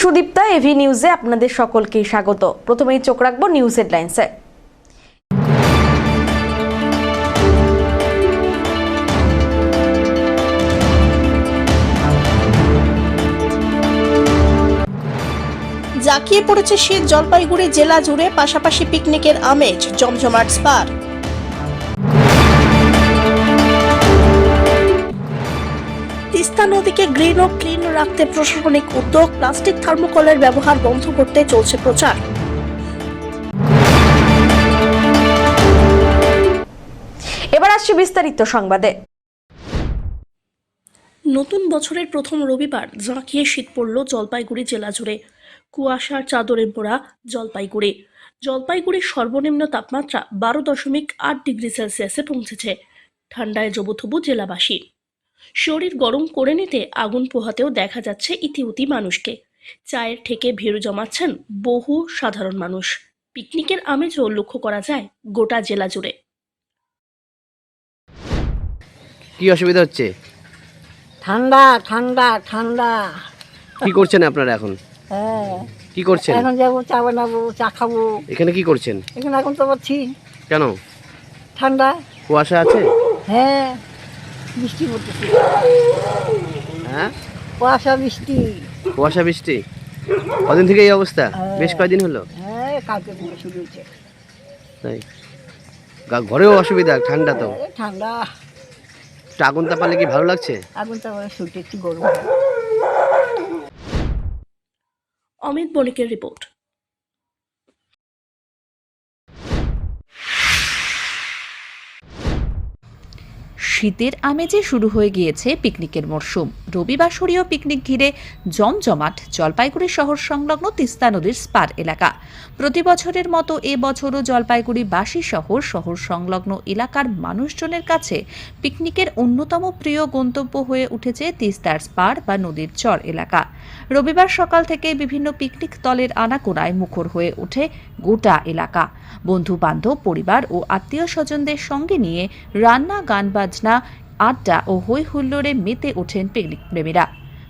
Sudipta AV নিউজে আপনাদের সকলকে স্বাগত। প্রথমেই চোখ রাখবো নিউজ হেডলাইন্সে। জাঁকিয়ে পড়েছে শীত, জলপাইগুড়ি জেলা জুড়ে পাশাপাশি পিকনিকের আমেজ, জমজমাট স্পার। তিস্তা নদীকে গ্রিন ও ক্লিন রাখতে প্রশাসনিক উদ্যোগ, প্লাস্টিক থার্মোকলের ব্যবহার বন্ধ করতে চলছে প্রচার। এবার আসছে বিস্তারিত সংবাদে। নতুন বছরের প্রথম রবিবার জাঁকিয়ে শীত পড়ল জলপাইগুড়ি জেলা জুড়ে। কুয়াশার চাদরে মোড়া জলপাইগুড়ির সর্বনিম্ন তাপমাত্রা 12.8 ডিগ্রি সেলসিয়াসে পৌঁছেছে। ঠান্ডায় জবুথবু জেলাবাসী। শরীর গরম করে নিতে আগুন পোহাতেও দেখা যাচ্ছে ইতিউতি মানুষকে। চায়ের ঠেকে ভিড় জমাচ্ছেন বহু সাধারণ মানুষ। পিকনিকের আমেজও লক্ষ্য করা যায় গোটা জেলা জুড়ে। কি অসুবিধা হচ্ছে? ঠান্ডা ঠান্ডা ঠান্ডা। কি করছেন আপনারা এখন? হ্যাঁ, কি করছেন? এখন যাবো, চা বানাবো, চা খাবো। এখানে কি করছেন? এখন এখন তো পাচ্ছি কেন? ঠান্ডা। কুয়াশা আছে? হ্যাঁ, বৃষ্টি পড়তেছে। হ্যাঁ, কুয়াশা বৃষ্টি। কুয়াশা বৃষ্টি। কদিন থেকে এই অবস্থা? হ্যাঁ। বেশ কয়েকদিন হলো। হ্যাঁ, কালকে থেকে শুরু হয়েছে। তাই ঘরেও অসুবিধা, ঠান্ডা তো। ঠান্ডা। একটু আগুন তাপালে কি ভালো লাগছে? আগুন তো শরীরটা একটু গরম। অমিত বণিকের রিপোর্ট। শীতের আমেজে শুরু হয়ে গিয়েছে পিকনিকের মরশুম। রবিবাসরীয় পিকনিক ঘিরে জমজমাট জলপাইগুড়ি শহর সংলগ্ন তিস্তা নদীর স্পার এলাকা। প্রতি বছরের মতো এবছরও জলপাইগুড়িবাসী শহর সংলগ্ন এলাকার মানুষজনের কাছে পিকনিকের অন্যতম প্রিয় গন্তব্য হয়ে উঠেছে তিস্তার স্পার বা নদীর চর এলাকা। রবিবার সকাল থেকে বিভিন্ন পিকনিক দলের আনাগোনায় মুখর হয়ে ওঠে গোটা এলাকা। বন্ধু বান্ধব, পরিবার ও আত্মীয় স্বজনদের সঙ্গে নিয়ে রান্না, গান বাজনা, আড্ডা ও হই হুল্লোড়ে মেতে ওঠেন পিকনিক প্রেমীরা।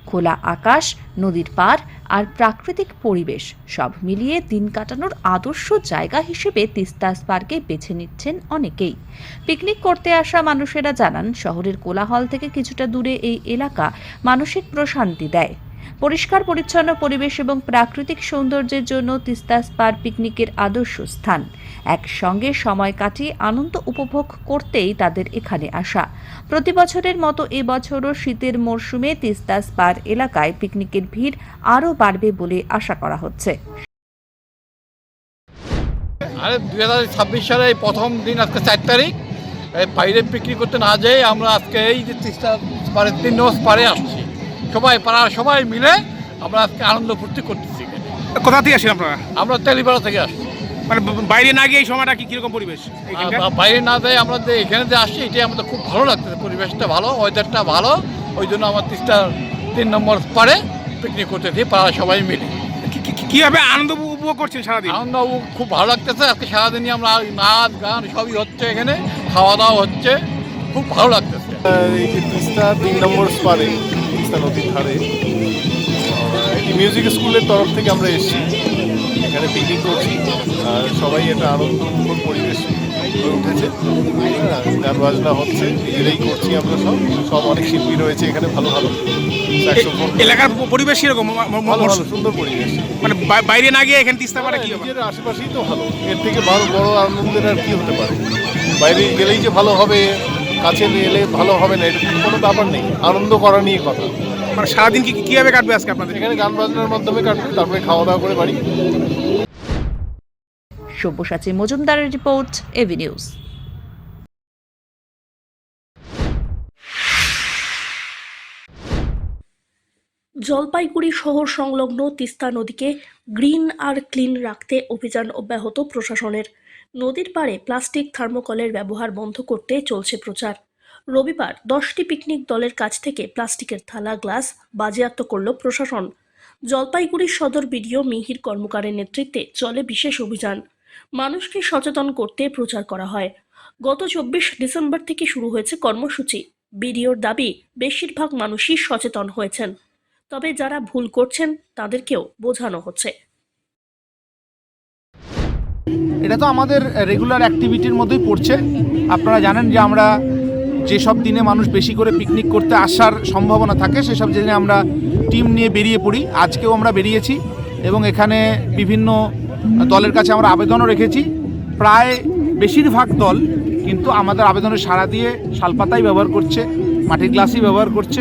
খোলা আকাশ, নদীর পাড় আর প্রাকৃতিক পরিবেশ সব মিলিয়ে দিন কাটানোর আদর্শ জায়গা হিসেবে তিস্তা স্পারকে বেছে নিচ্ছেন অনেকেই। পিকনিক করতে আসা মানুষেরা জানান, শহরের কোলাহল থেকে কিছুটা দূরে এই এলাকা মানসিক প্রশান্তি দেয়। পরিষ্কার পরিচ্ছন্ন পরিবেশ এবং প্রাকৃতিক সৌন্দর্যের জন্য তিস্তা স্পার পিকনিকের আদর্শ স্থান। একসঙ্গে সময় কাটিয়ে আনন্দ উপভোগ করতেই তাদের এখানে আসা। প্রতি বছরের মতো এবছরও শীতের মরশুমে তিস্তা স্পার এলাকায় পিকনিকের ভিড় আরও বাড়বে বলে আশা করা হচ্ছে। 2026 সালে প্রথম দিন আজকে 4 তারিখ। বাইরে পিকনিক করতে না যাই আমরা আজকে এই যে তিস্তা স্পারে 3 নম্বর স্পারে আসছি। পাড়ার সবাই মিলে আমরা আজকে আনন্দ ফুর্তি করতেছি। কোথা থেকে আসেন আপনারা? আমরা তেলিপাড়া থেকে আসছি। মানে বাইরে না গিয়ে এই সময়টা কিরকম পরিবেশ? বাইরে না যাই আমরা এখানে যে আসছি, এটাই আমাদের খুব ভালো লাগতেছে। পরিবেশটা ভালো, ওয়েদারটা ভালো, ওই জন্য আমার তিস্তা 3 নম্বর স্পারে পিকনিক করতেছি পাড়ার সবাই মিলে। কীভাবে আনন্দ উপভোগ করছেন সারাদিন? আনন্দ খুব ভালো লাগতেছে। আজকে সারাদিনই আমরা নাচ গান সবই হচ্ছে, এখানে খাওয়া দাওয়া হচ্ছে, খুব ভালো লাগতেছে। এই যে তিস্তা 3 নম্বর স্পারে, তিস্তা নদীর ধারে একটি মিউজিক স্কুলের তরফ থেকে আমরা এসেছি। এখানে পিকনিক করছি আর সবাই একটা আনন্দমুখর পরিবেশ হয়ে উঠেছে। গান বাজনা হচ্ছে, নিজেরাই করছি আমরা সব অনেক শিল্পী রয়েছে এখানে, ভালো ভালো এলাকার পরিবেশ কিরকম? ভালো সুন্দর পরিবেশ। মানে বাইরে না গিয়ে এখানে তিস্তা পারে কি নিজের আশেপাশেই তো ভালো, এর থেকে বড় আনন্দের আর কি হতে পারে? বাইরে গেলেই যে ভালো হবে, কাছে এলে ভালো হবে না, এটা কোনো ব্যাপার নেই। আনন্দ করা নিয়ে কথা। মানে সারাদিন কীভাবে কাটবে আজকে আপনাদের? এখানে গান বাজনার মাধ্যমে কাটবে, তারপরে খাওয়া দাওয়া করে বাড়ি। সব্যসাচী মজুমদারের রিপোর্ট, এভি নিউজ। জলপাইগুড়ি শহর সংলগ্ন তিস্তা নদীকে গ্রিন আর ক্লিন রাখতে অভিযান অব্যাহত প্রশাসনের। নদীর পাড়ে প্লাস্টিক থার্মোকলের ব্যবহার বন্ধ করতে চলছে প্রচার। রবিবার 10টি পিকনিক দলের কাছ থেকে প্লাস্টিকের থালা, গ্লাস বাজেয়াপ্ত করল প্রশাসন। জলপাইগুড়ি সদর বিডিও মিহির কর্মকারের নেতৃত্বে চলে বিশেষ অভিযান। মানুষকে সচেতন করতে প্রচার করা হয়। গত 24 ডিসেম্বর থেকে শুরু হয়েছে কর্মসূচি। বিডিওর দাবি, বেশিরভাগ মানুষই সচেতন হয়েছেন। তবে যারা ভুল করছেন তাদেরকেও বোঝানো হচ্ছে। এটা তো আমাদের রেগুলার অ্যাক্টিভিটির মধ্যেই পড়ছে। আপনারা জানেন যে আমরা যেসব দিনে মানুষ বেশি করে পিকনিক করতে আসার সম্ভাবনা থাকে সেসব দিনে আমরা টিম নিয়ে বেরিয়ে পড়ি। আজকেও আমরা বেরিয়েছি এবং এখানে বিভিন্ন দলের কাছে আমরা আবেদনও রেখেছি। প্রায় বেশিরভাগ দল কিন্তু আমাদের আবেদনে সাড়া দিয়ে শালপাতাই ব্যবহার করছে, মাটির গ্লাসই ব্যবহার করছে।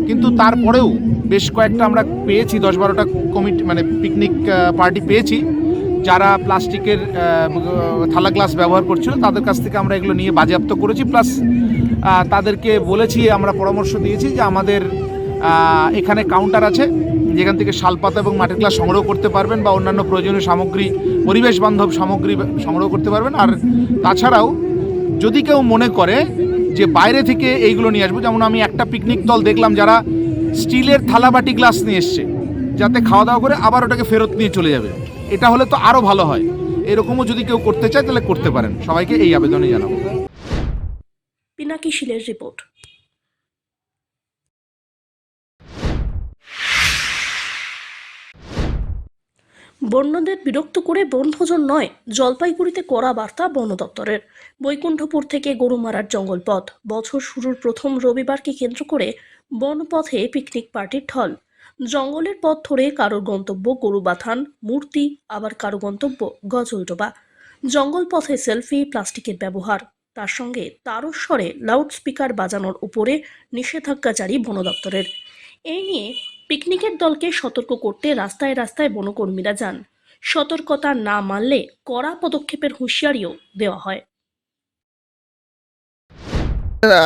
কিন্তু তারপরেও বেশ কয়েকটা আমরা পেয়েছি, 10-12টা কমিটি মানে পিকনিক পার্টি পেয়েছি যারা প্লাস্টিকের থালা গ্লাস ব্যবহার করছিল। তাদের কাছ থেকে আমরা এগুলো নিয়ে বাজেয়াপ্ত করেছি, প্লাস তাদেরকে বলেছি, আমরা পরামর্শ দিয়েছি যে আমাদের এখানে কাউন্টার আছে যেখান থেকে শালপাতা এবং মাটির গ্লাস সংগ্রহ করতে পারবেন বা অন্যান্য প্রয়োজনীয় সামগ্রী, পরিবেশ বান্ধব সামগ্রী সংগ্রহ করতে পারবেন। আর তাছাড়াও যদি কেউ মনে করে যে বাইরে থেকে এইগুলো নিয়ে আসবো, যেমন আমি একটা পিকনিক দল দেখলাম যারা স্টিলের থালা বাটি গ্লাস নিয়ে এসছে যাতে খাওয়া দাওয়া করে আবার ওটাকে ফেরত নিয়ে চলে যাবে, এটা হলে তো আরও ভালো হয়। এরকমও যদি কেউ করতে চায় তাহলে করতে পারেন। সবাইকে এই আবেদনই জানাবো। পিনাকি শীলের রিপোর্ট। বন্যদের বিরক্ত করে বনভোজন নয়, জলপাইগুড়িতে কড়া বার্তা বন দপ্তরের। বৈকুণ্ঠপুর থেকে গরুমারার জঙ্গল পথ, বছর শুরুর প্রথম রবিবারকে কেন্দ্র করে বনপথে পিকনিক পার্টির ঢল। জঙ্গলের পথ ধরে কারোর গন্তব্য গরুবাথান, মূর্তি, আবার কারো গন্তব্য গজলডোবা। জঙ্গল পথে সেলফি, প্লাস্টিকের ব্যবহার, তার সঙ্গে তারস্বরে লাউডস্পিকার বাজানোর উপরে নিষেধাজ্ঞা জারি বন দপ্তরের। এই নিয়ে পিকনিকের দলকে সতর্ক করতে রাস্তায় রাস্তায় বনকর্মীরা যান। সতর্কতা না মানলে কড়া পদক্ষেপের হুঁশিয়ারিও দেওয়া হয়।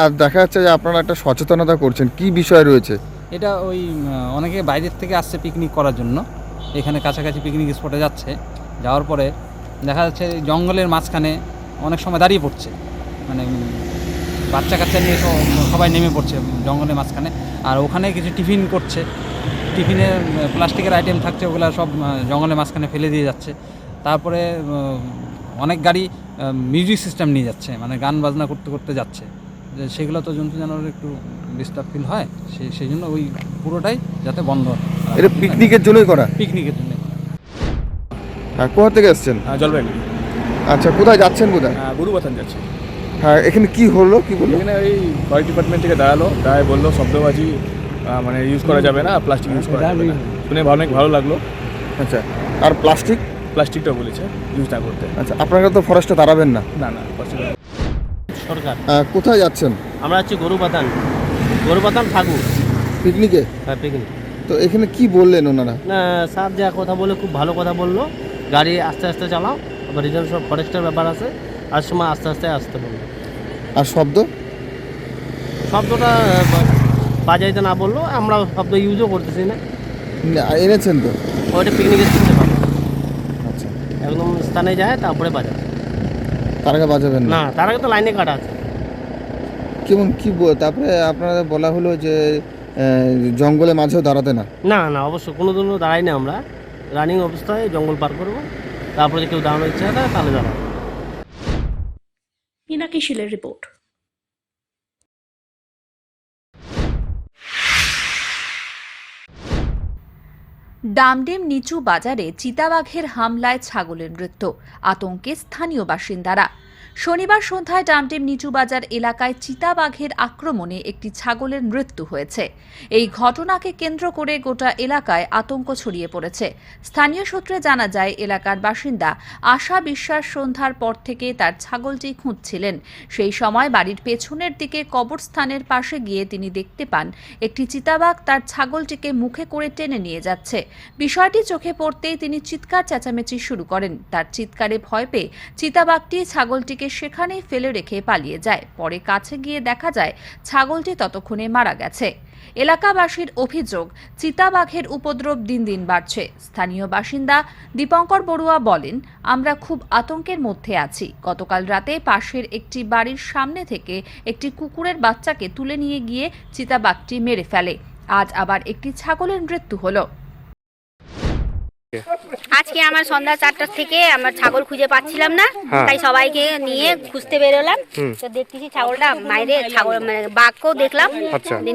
আর দেখা যাচ্ছে যে আপনারা একটা সচেতনতা করছেন, কি বিষয় রয়েছে? এটা ওই অনেকে বাইরের থেকে আসছে পিকনিক করার জন্য, এখানে কাছাকাছি পিকনিক স্পটে যাচ্ছে, যাওয়ার পরে দেখা যাচ্ছে জঙ্গলের মাঝখানে অনেক সময় দাঁড়িয়ে পড়ছে, মানে বাচ্চা কাচ্চা নিয়ে সবাই নেমে পড়ছে জঙ্গলের মাঝখানে। আর ওখানে কিছু টিফিন করছে, টিফিনে প্লাস্টিকের আইটেম থাকছে, ওগুলো সব জঙ্গলের মাঝখানে ফেলে দিয়ে যাচ্ছে। তারপরে অনেক গাড়ি মিউজিক সিস্টেম নিয়ে যাচ্ছে, মানে গান বাজনা করতে করতে যাচ্ছে, যে সেগুলো তো জন্তু জানোয়ারের একটু ডিস্টার্ব ফিল হয়, সেই জন্য ওই পুরোটাই যাতে বন্ধ। এটা পিকনিকের জন্যই করা? পিকনিকের জন্য। হ্যাঁ, কোথা থেকে এসছেন? জলপাইগুড়ি। আচ্ছা, কোথায় যাচ্ছেন? কোথায়? গরুবাথান যাচ্ছি। হ্যাঁ, এখানে কি হলো, কি বললো? এখানে ওই ফরেস্ট ডিপার্টমেন্ট থেকে দাঁড়ালো, দাঁড়ায় বললো শব্দবাজি মানে ইউজ করা যাবে না, প্লাস্টিক ইউজ করা যাবে না। শুনে অনেক ভালো লাগলো। আচ্ছা, আর প্লাস্টিকটা বলেছে ইউজ না করতে। আচ্ছা, আপনারা তো ফরেস্টে দাঁড়াবেন না? না না, সরকার। কোথায় যাচ্ছেন? আমরা হচ্ছে গরুবাথান ঠাকুর পিকনিকে? হ্যাঁ, পিকনিক। তো এখানে কি বললেন ওনারা? না, স্যার যা কথা বলে খুব ভালো কথা বললো, গাড়ি আস্তে আস্তে চালাও, আবার রিটার্ন সব ফরেস্টের ব্যাপার আছে, আর সময় আস্তে আস্তে আসতে বললো। আর শব্দটা বাজাইতে না বললো, আমরা শব্দ ইউজও করতেছি না। এনেছেন তো? ওইটা পিকনিকের স্থানে পাবো। আচ্ছা, একদম স্থানে যায় তারপরে বাজাবে। তার আগে বাজাবেন না, তার আগে তো লাইনে কাটা আছে। কেমন কি তারপরে আপনাদের বলা হলো যে জঙ্গলের মাঝেও দাঁড়াতে না? না না, অবশ্যই কোনো দিনও দাঁড়াই না, আমরা রানিং অবস্থায় জঙ্গল পার করবো, তারপরে যদি কেউ দাঁড়ানোর ইচ্ছা থাকে তাহলে দাঁড়াবো। পিনাকি শীলের রিপোর্ট। ডামডেম নিচু বাজারে চিতাবাঘের হামলায় ছাগলের মৃত্যু, আতঙ্কে স্থানীয় বাসিন্দারা। শনিবার সন্ধ্যায় ডামডেম নিচু বাজার এলাকায় চিতাবাঘের আক্রমণে একটি ছাগলের মৃত্যু হয়েছে। এই ঘটনাকে কেন্দ্র করে গোটা এলাকায় আতঙ্ক ছড়িয়ে পড়েছে। স্থানীয় সূত্রে জানা যায়, এলাকার বাসিন্দা আশা বিশ্বাস সন্ধ্যার পর থেকে তার ছাগলটি খুঁজছিলেন। সেই সময় বাড়ির পেছনের দিকে কবরস্থানের পাশে গিয়ে তিনি দেখতে পান একটি চিতাবাঘ তার ছাগলটিকে মুখে করে টেনে নিয়ে যাচ্ছে। বিষয়টি চোখে পড়তেই তিনি চিৎকার চেঁচামেচি শুরু করেন। তার চিৎকারে ভয় পেয়ে চিতাবাঘটি ছাগলটিকে সেখানেই ফেলে রেখে পালিয়ে যায়। পরে কাছে গিয়ে দেখা যায় ছাগলটি ততক্ষণে মারা গেছে। এলাকাবাসীর অভিযোগ, চিতাবাঘের উপদ্রব দিন দিন বাড়ছে। স্থানীয় বাসিন্দা দীপঙ্কর বড়ুয়া বলেন, আমরা খুব আতঙ্কের মধ্যে আছি। গতকাল রাতে পাশের একটি বাড়ির সামনে থেকে একটি কুকুরের বাচ্চাকে তুলে নিয়ে গিয়ে চিতাবাঘটি মেরে ফেলে। আজ আবার একটি ছাগলের মৃত্যু হলো। আজকে আমার সন্ধ্যা 4টা থেকে আমার ছাগল খুঁজে পাচ্ছিলাম না, তাই সবাইকে নিয়ে খুঁজতে বেরোলাম। তো দেখতেছি ছাগলটা বাইরে, ছাগল মানে বাঘকেও দেখলাম,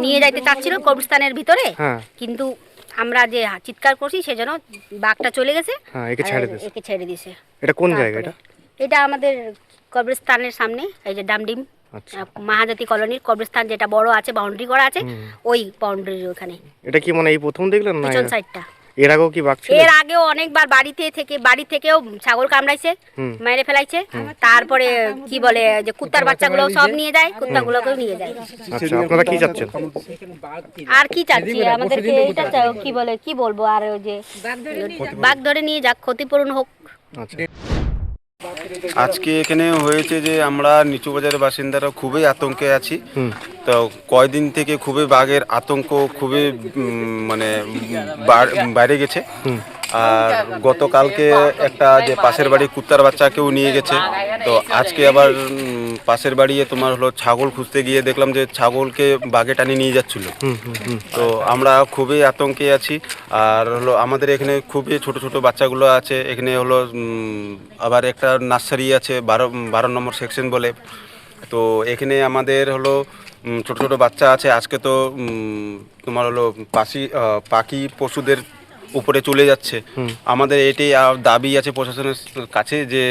নিয়ে যাইতে চাচ্ছিল কবরস্থানের ভিতরে, কিন্তু আমরা যে চিৎকার করছি সেজন্য বাঘটা চলে গেছে। হ্যাঁ, একে ছেড়ে দিয়েছে। এটা কোন জায়গা এটা? এটা আমাদের কবরস্থানের সামনে, এই যে ডামডিম মহাজাতি কলোনির কবরস্থান যেটা বড় আছে, বাউন্ডারি করা আছে, ওই বাউন্ডারির ওখানে। এটা কি মানে এই প্রথম দেখলেন না? পিছন সাইডটা। এর আগেও কি বাঘ ছিল? এর আগেও অনেকবার বাড়ি থেকেও ছাগল কামড়াইছে, মেরে ফেলাইছে। তারপরে কি বলে যে কুত্তার বাচ্চাগুলো সব নিয়ে যায়, কুত্তাগুলোকেও নিয়ে যায়। আচ্ছা, আপনারা কি চাচ্ছেন? আর কি চাচ্ছি, আমাদেরকে এটা কি বলে, কি বলবো, আর ওই যে বাঘ ধরে নিয়ে যাক, ক্ষতিপূরণ হোক। আচ্ছা, আজকে এখানে হয়েছে যে আমরা নিচু বাজারের বাসিন্দারা খুবই আতঙ্কে আছি। তো কয়দিন থেকে খুবই বাঘের আতঙ্ক খুবই মানে বাইরে গেছে। আর গতকালকে একটা যে পাশের বাড়ি কুত্তার বাচ্চাকেও নিয়ে গেছে। তো আজকে আবার পাশের বাড়িতে তোমার হলো ছাগল খুঁজতে গিয়ে দেখলাম যে ছাগলকে বাঘে টানি নিয়ে যাচ্ছিল। তো আমরা খুবই আতঙ্কে আছি। আর হলো আমাদের এখানে খুবই ছোট ছোট বাচ্চাগুলো আছে। এখানে হলো আবার একটা নার্সারি আছে 12 নম্বর সেকশন বলে। তো এখানে আমাদের হলো ছোট ছোট বাচ্চা আছে। আজকে তো তোমার হলো পাখি পশুদের উপরে চলে যাচ্ছে। আমাদের এটাই দাবি আছে প্রশাসনের কাছে, যে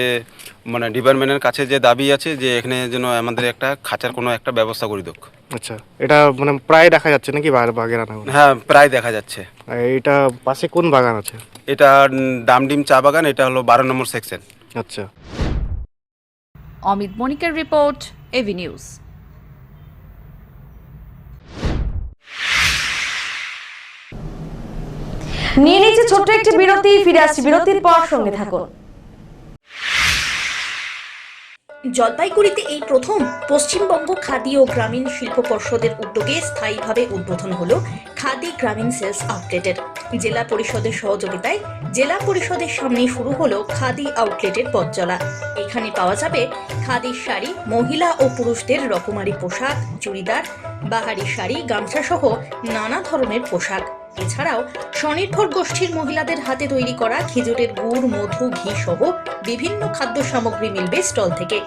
মানে ডিপার্টমেন্টের কাছে যে দাবি আছে যে এখানে যেন আমাদের একটা খাঁচার কোনো একটা ব্যবস্থা করে দেখ। আচ্ছা, এটা মানে প্রায় দেখা যাচ্ছে নাকি বাঘের আনাগোনা? হ্যাঁ, প্রায় দেখা যাচ্ছে। এটা পাশে কোন বাগান আছে? এটা ডামডিম চা বাগান, এটা হলো 12 নম্বর সেকশন। আচ্ছা। অমিত মনিকের রিপোর্ট, এভি নিউজ। নিয়ে নিচ্ছে ছোট্ট একটি বিরতি, ফিরে আসছি বিরতির পর, সঙ্গে থাকুন। জলপাইগুড়িতে এই প্রথম পশ্চিমবঙ্গ খাদি ও গ্রামীণ শিল্প পর্ষদের উদ্যোগে স্থায়ীভাবে উদ্বোধন হলো খাদি গ্রামীণ সেলস আউটলেটের। জেলা পরিষদের সহযোগিতায় জেলা পরিষদের সামনে শুরু হলো খাদি আউটলেটের পথ চলা। এখানে পাওয়া যাবে খাদির শাড়ি, মহিলা ও পুরুষদের রকমারি পোশাক, চুড়িদার, বাহারি শাড়ি, গামছা সহ নানা ধরনের পোশাক। এছাড়াও স্বনির্ভর গোষ্ঠীর মহিলাদের হাতে তৈরি করা খেজুরের গুড়, মধু, ঘি সহ বিভিন্ন খাদ্য সামগ্রী মিলবে স্টল থেকে।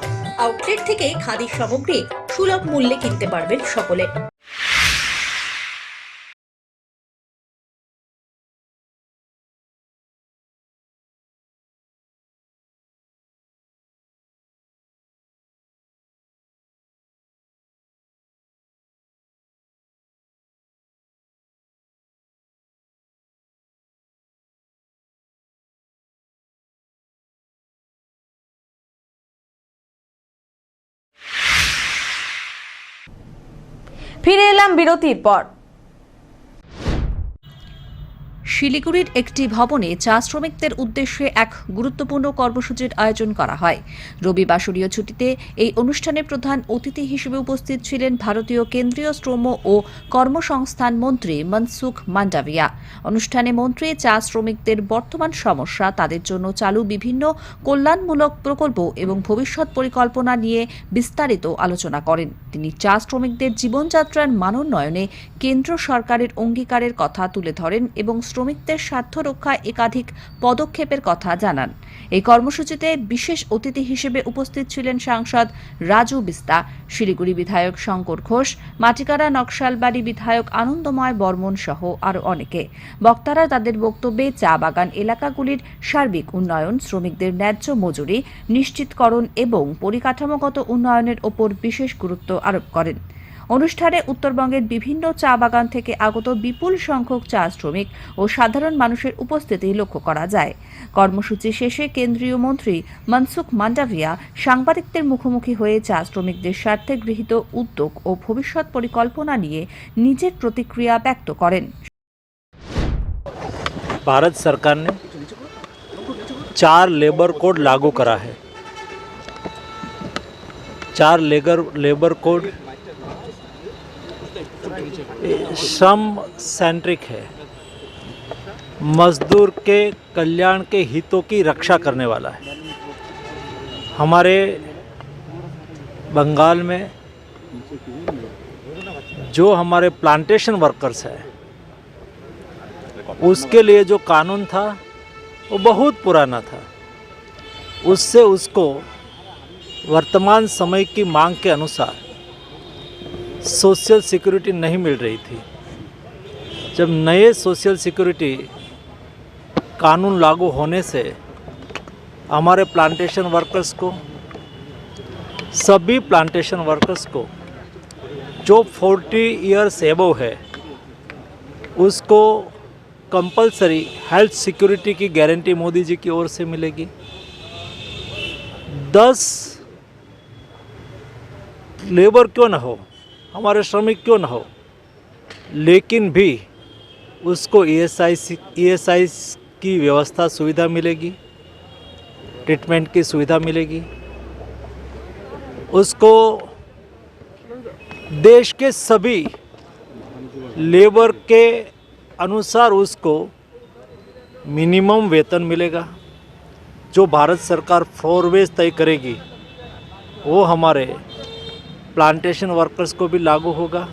আউটলেট থেকে খাদির সামগ্রী সুলভ মূল্যে কিনতে পারবেন সকলে। ফিরে এলাম বিরতির পর। শিলিগুড়ির একটি ভবনে চা শ্রমিকদের উদ্দেশ্যে এক গুরুত্বপূর্ণ কর্মসূচির আয়োজন করা হয়। রবিবাসরীয় ছুটিতে এই অনুষ্ঠানে প্রধান অতিথি হিসেবে উপস্থিত ছিলেন ভারতীয় কেন্দ্রীয় শ্রম ও কর্মসংস্থান মন্ত্রী মনসুখ মান্ডাভিয়া। অনুষ্ঠানে মন্ত্রী চা শ্রমিকদের বর্তমান সমস্যা, তাদের জন্য চালু বিভিন্ন কল্যাণমূলক প্রকল্প এবং ভবিষ্যৎ পরিকল্পনা নিয়ে বিস্তারিত আলোচনা করেন। তিনি চা শ্রমিকদের জীবনযাত্রার মানোন্নয়নে কেন্দ্র সরকারের অঙ্গীকারের কথা তুলে ধরেন এবং শ্রমিকদের স্বার্থ রক্ষায় একাধিক পদক্ষেপের কথা জানান। এই কর্মসূচিতে বিশেষ অতিথি হিসেবে উপস্থিত ছিলেন সাংসদ রাজু বিস্তা, শিলিগুড়ি বিধায়ক শঙ্কর ঘোষ, মাটিকাড়া নকশালবাড়ি বিধায়ক আনন্দময় বর্মন সহ আরও অনেকে। বক্তারা তাদের বক্তব্যে চা বাগান এলাকাগুলির সার্বিক উন্নয়ন, শ্রমিকদের ন্যায্য মজুরি নিশ্চিতকরণ এবং পরিকাঠামোগত উন্নয়নের ওপর বিশেষ গুরুত্ব আরোপ করেন। অনুষ্ঠানে উত্তরবঙ্গের বিভিন্ন চা বাগান থেকে আগত বিপুল সংখ্যক চা শ্রমিক ও সাধারণ মানুষের উপস্থিতি লক্ষ্য করা যায়। কর্মসূচি শেষে কেন্দ্রীয় মন্ত্রী মনসুখ মান্ডাভিয়া সাংবাদিকদের মুখোমুখি হয়ে চা শ্রমিকদের স্বার্থে গৃহীত উদ্যোগ ও ভবিষ্যৎ পরিকল্পনা নিয়ে নিজের প্রতিক্রিয়া ব্যক্ত করেন। भारत सरकार ने 4 लेबर कोड लागू करा है। 4 लेबर कोड श्रम सेंट्रिक है, मजदूर के कल्याण के हितों की रक्षा करने वाला है। हमारे बंगाल में जो हमारे प्लांटेशन वर्कर्स हैं, उसके लिए जो कानून था वो बहुत पुराना था। उससे उसको वर्तमान समय की मांग के अनुसार सोशल सिक्योरिटी नहीं मिल रही थी। जब नए सोशल सिक्योरिटी कानून लागू होने से हमारे प्लांटेशन वर्कर्स को, सभी प्लांटेशन वर्कर्स को जो 40 इयर्स एबव है उसको कंपलसरी हेल्थ सिक्योरिटी की गारंटी मोदी जी की ओर से मिलेगी। 10 लेबर क्यों ना हो, हमारे श्रमिक क्यों ना हो, लेकिन भी उसको ईएसआई की व्यवस्था सुविधा मिलेगी, ट्रीटमेंट की सुविधा मिलेगी। उसको देश के सभी लेबर के अनुसार उसको मिनिमम वेतन मिलेगा। जो भारत सरकार फ्लोरवेज तय करेगी वो हमारे प्लांटेशन वर्कर्स को भी लागू होगा।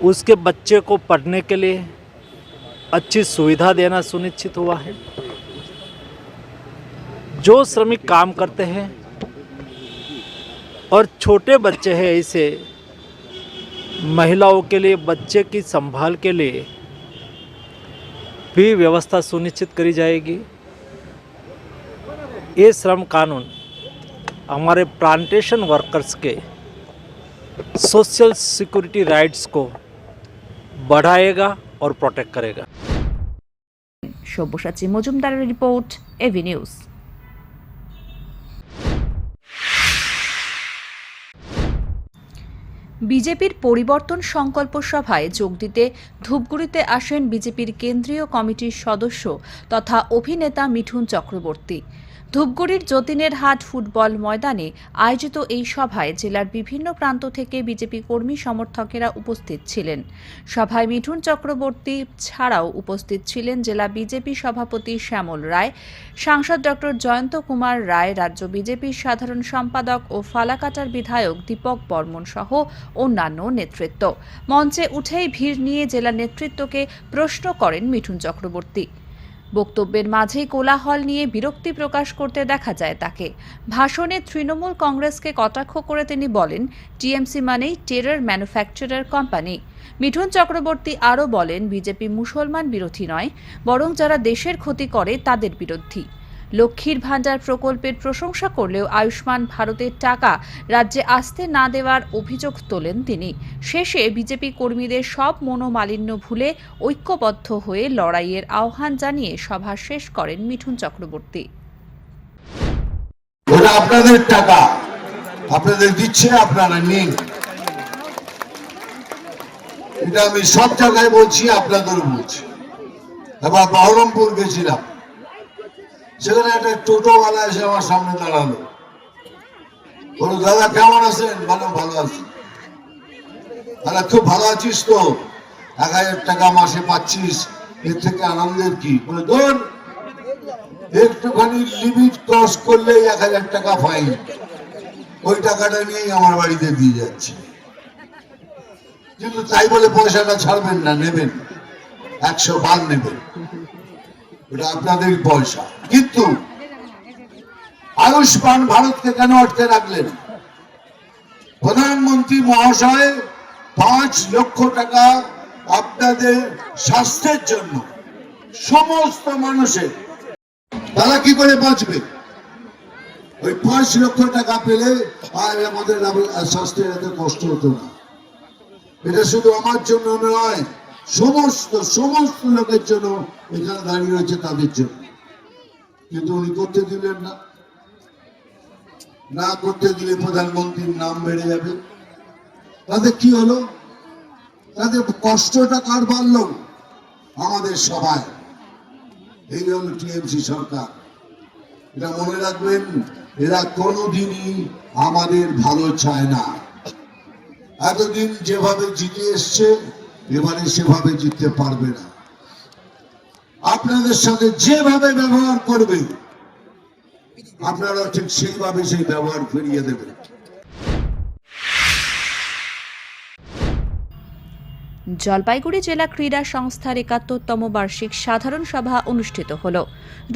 उसके बच्चे को पढ़ने के लिए अच्छी सुविधा देना सुनिश्चित हुआ है। जो श्रमिक काम करते हैं और छोटे बच्चे हैं, ऐसे महिलाओं के लिए बच्चे की संभाल के लिए भी व्यवस्था सुनिश्चित करी जाएगी। ये श्रम कानून हमारे प्लांटेशन वर्कर्स के सोशल सिक्योरिटी राइट्स को बढ़ाएगा और प्रोटेक्ट करेगा। সব্যসাচী মজুমদারের রিপোর্ট, এভি নিউজ। বিজেপির পরিবর্তন সংকল্প সভায় যোগ দিতে ধূপগুড়িতে আসেন বিজেপির কেন্দ্রীয় কমিটির সদস্য তথা অভিনেতা মিঠুন চক্রবর্তী। ধূপগুড়ির যতীনের হাট ফুটবল ময়দানে আয়োজিত এই সভায় জেলার বিভিন্ন প্রান্ত থেকে বিজেপি কর্মী সমর্থকেরা উপস্থিত ছিলেন। সভায় মিঠুন চক্রবর্তী ছাড়াও উপস্থিত ছিলেন জেলা বিজেপি সভাপতি শ্যামল রায়, সাংসদ ডক্টর জয়ন্ত কুমার রায়, রাজ্য বিজেপির সাধারণ সম্পাদক ও ফালাকাটার বিধায়ক দীপক বর্মন সহ অন্যান্য নেতৃত্ব। মঞ্চে উঠেই ভিড় নিয়ে জেলা নেতৃত্বকে প্রশ্ন করেন মিঠুন চক্রবর্তী। বক্তব্যের মাঝেই কোলাহল নিয়ে বিরক্তি প্রকাশ করতে দেখা যায় তাকে। ভাষণে তৃণমূল কংগ্রেসকে কটাক্ষ করে তিনি বলেন, টিএমসি মানেই terror manufacturer company. Mithun Chakraborty আরও বলেন, বিজেপি মুসলমান বিরোধী নয়, বরং যারা দেশের ক্ষতি করে তাদের বিরোধী। লক্ষ্মীর ভাণ্ডার প্রকল্পের প্রশংসা করলেও আয়ুষ্মান ভারতের টাকা রাজ্যে আসতে না দেওয়ার অভিযোগ তোলেন তিনি। শেষে বিজেপি কর্মীদের সব মনোমালিন্য ভুলে ঐক্যবদ্ধ হয়ে লড়াইয়ের আহ্বান জানিয়ে সভা শেষ করেন মিঠুন চক্রবর্তী। ওটা আপনাদের টাকা, আপনাদের দিচ্ছে, আপনারা নিন। এটা আমি সব জায়গায় বলছি, আপনাদেরও বলছি। এবার বহরমপুর গেছিলাম, সেখানে একটা টোটোওয়ালা এসে আমার সামনে দাঁড়ালো, বলো দাদা কেমন আছেন? ভালো আছি। দাদা খুব ভালো আছিস তো? 1000 টাকা মাসে পাচ্ছিস, এর থেকে আনন্দের কি? বলে ধর, একটুখানি লিমিট ক্রস করলেই 1000 টাকা ফাইন। ওই টাকাটা নিয়েই আমার বাড়িতে দিয়ে যাচ্ছে। কিন্তু তাই বলে পয়সাটা ছাড়বেন না, নেবেন, 100 বার নেবেন, এটা আপনাদের পয়সা। কিন্তু আয়ুষ্মান ভারতকে কেন আটকে রাখলেন? প্রধানমন্ত্রী মহাশয় 5 লক্ষ টাকা আপনাদের স্বাস্থ্যের জন্য, সমস্ত মানুষের, তারা কি করে বাঁচবে? ওই 5 লক্ষ টাকা পেলে আর আমাদের স্বাস্থ্যের এত কষ্ট হতো না। এটা শুধু আমার জন্য নয়, সমস্ত লোকের জন্য এখানে দাঁড়িয়ে রয়েছে, তাদের জন্য। কিন্তু উনি করতে দিলেন না করতে দিলে প্রধানমন্ত্রীর নাম বেড়ে যাবে। তাদের কি হলো? তাদের কষ্টটা কার বাড়লো? আমাদের সবাই। এই হলো টিএমসি সরকার। এটা মনে রাখবেন, এরা কোনোদিনই আমাদের ভালো চায় না। এতদিন যেভাবে জিতে এসছে, এবারে সেভাবে জিততে পারবে না। আপনাদের সাথে যেভাবে ব্যবহার করবে, আপনারা ঠিক সেইভাবে সেই ব্যবহার ফিরিয়ে দেবেন। জলপাইগুড়ি জেলা ক্রীড়া সংস্থার ৭১তম বার্ষিক সাধারণ সভা অনুষ্ঠিত হল।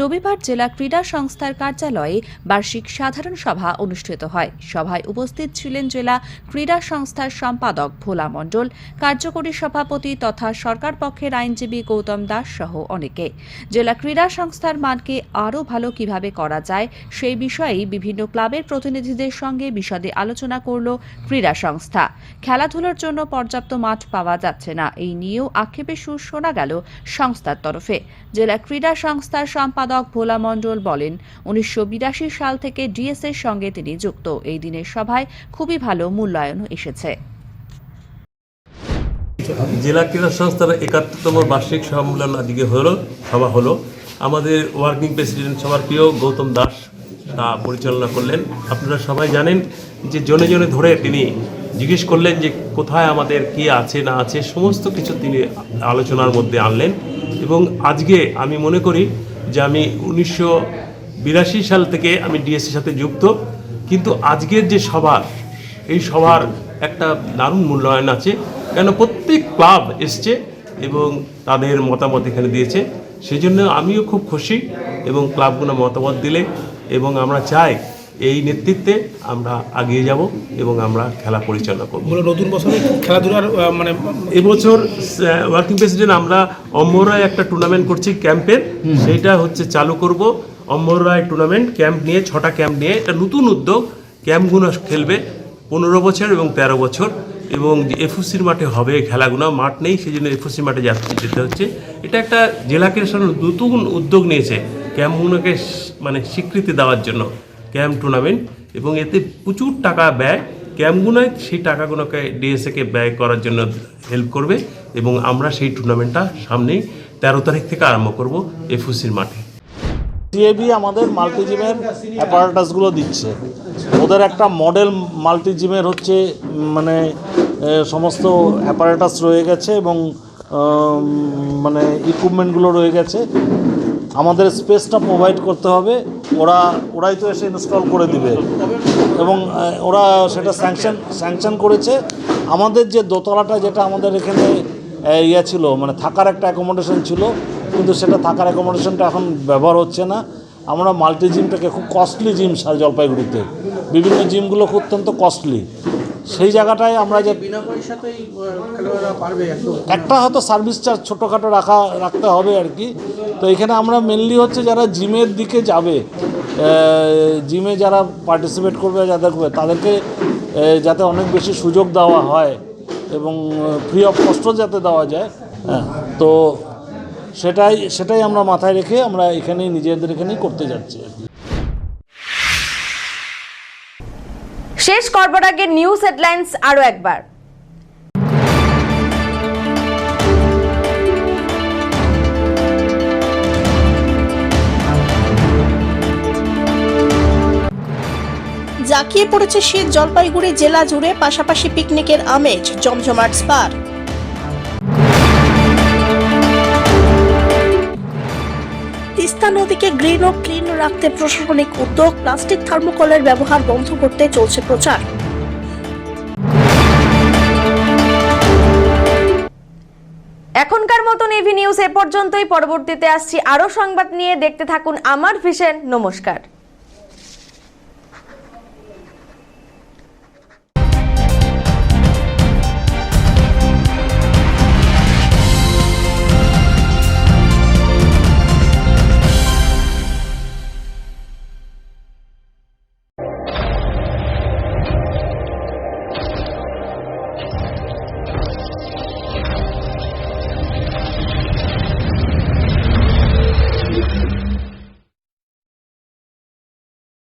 রবিবার জেলা ক্রীড়া সংস্থার কার্যালয়ে বার্ষিক সাধারণ সভা অনুষ্ঠিত হয়। সভায় উপস্থিত ছিলেন জেলা ক্রীড়া সংস্থার সম্পাদক ভোলা মণ্ডল, কার্যকরী সভাপতি তথা সরকার পক্ষের আইনজীবী গৌতম দাস সহ অনেকে। জেলা ক্রীড়া সংস্থার মানকে আরও ভালো কিভাবে করা যায় সেই বিষয়েই বিভিন্ন ক্লাবের প্রতিনিধিদের সঙ্গে বিশদে আলোচনা করল ক্রীড়া সংস্থা। খেলাধুলার জন্য পর্যাপ্ত মাঠ পাওয়া যাচ্ছে না, এই নিয়েও আক্ষেপের সুর শোনা গেল সংস্থার তরফে। জেলা ক্রীড়া সংস্থার সম্পাদক ভোলা মণ্ডল বলেন, ১৯৮২ সাল থেকে ডিএসএর সঙ্গে তিনি যুক্ত। এই দিনের সভায় খুবই ভালো মূল্যায়ন এসেছে। জেলা ক্রীড়া সংস্থার ৭১তম বার্ষিক সম্মেলন আজকে সভা হলো। আমাদের ওয়ার্কিং প্রেসিডেন্ট সবার প্রিয় গৌতম দাস তা পরিচালনা করলেন। আপনারা সবাই জানেন যে জনে জনে ধরে তিনি জিজ্ঞেস করলেন যে কোথায় আমাদের কি আছে না আছে, সমস্ত কিছু তিনি আলোচনার মধ্যে আনলেন। এবং আজকে আমি মনে করি যে আমি ১৯৮২ সাল থেকে আমি ডিএসসির সাথে যুক্ত, কিন্তু আজকের যে সভা, এই সভার একটা দারুণ মূল্যায়ন আছে, কেন প্রত্যেক ক্লাব এসছে এবং তাদের মতামত এখানে দিয়েছে। সেই জন্য আমিও খুব খুশি এবং ক্লাবগুলো মতামত দিলে, এবং আমরা চাই এই নেতৃত্বে আমরা এগিয়ে যাব এবং আমরা খেলা পরিচালনা করব। নতুন বছরে খেলাধুলার মানে এবছর ওয়ার্কিং প্রেসিডেন্ট আমরা অম্বরায় একটা টুর্নামেন্ট করছি ক্যাম্পের, সেইটা হচ্ছে চালু করব। অম্বরায় টুর্নামেন্ট ক্যাম্প নিয়ে 6টা ক্যাম্প নিয়ে একটা নতুন উদ্যোগ। ক্যাম্পগুলো খেলবে 15 বছর এবং 13 বছর, এবং এফওসির মাঠে হবে খেলাগুলো। মাঠ নেই, সেই জন্য এফওসি মাঠে যেতে হচ্ছে। এটা একটা জেলা ক্রীড়া নতুন উদ্যোগ নিয়েছে ক্যাম্পগুলোকে মানে স্বীকৃতি দেওয়ার জন্য, ক্যাম্প টুর্নামেন্ট, এবং এতে প্রচুর টাকা ব্যয়। ক্যাম্পগুলোয় সেই টাকাগুলোকে ডিএসএকে ব্যয় করার জন্য হেল্প করবে, এবং আমরা সেই টুর্নামেন্টটা সামনেই 13 তারিখ থেকে আরম্ভ করব এফওসির মাঠে। টিএবি আমাদের মাল্টিজিমের অ্যাপারেটাসগুলো দিচ্ছে। ওদের একটা মডেল মাল্টিজিমের হচ্ছে মানে সমস্ত অ্যাপারেটাস রয়ে গেছে এবং মানে ইকুইপমেন্টগুলো রয়ে গেছে। আমাদের স্পেসটা প্রোভাইড করতে হবে, ওরাই তো এসে ইনস্টল করে দিবে, এবং ওরা সেটা স্যাংশন করেছে। আমাদের যে দোতলাটা, যেটা আমাদের এখানে ছিল মানে থাকার একটা অ্যাকোমোডেশন ছিল, কিন্তু সেটা থাকার অ্যাকোমোডেশনটা এখন ব্যবহার হচ্ছে না। আমরা মাল্টি জিমটাকে, খুব কস্টলি জিম জলপাইগুড়িতে বিভিন্ন জিমগুলো খুব অত্যন্ত কস্টলি, সেই জায়গাটায় আমরা যে একটা হয়তো সার্ভিস চার্জ ছোটোখাটো রাখতে হবে আর কি। তো এখানে আমরা মেনলি হচ্ছে যারা জিমের দিকে যাবে, জিমে যারা পার্টিসিপেট করবে, তাদেরকে যাতে অনেক বেশি সুযোগ দেওয়া হয় এবং ফ্রি অফ কস্টও যাতে দেওয়া যায়। তো সেটাই আমরা মাথায় রেখে আমরা নিজেদের এখানেই করতে যাচ্ছি। শেষ করবার আগে নিউজ হেডলাইন্স আরো একবার। জাঁকিয়ে পড়েছে শীত, জলপাইগুড়ি জেলা জুড়ে পাশাপাশি পিকনিকের আমেজ, জমজমাট স্পার। তিস্তা নদীকে গ্রিন ও ক্লিন রাখতে প্রশাসনিক উদ্যোগ, প্লাস্টিক থার্মোকলের ব্যবহার বন্ধ করতে চলছে প্রচার। এখনকার মতন এভি নিউজ এ পর্যন্তই। পরবর্তীতে আসছি আরো সংবাদ নিয়ে, দেখতে থাকুন আমার ভিশন। নমস্কার।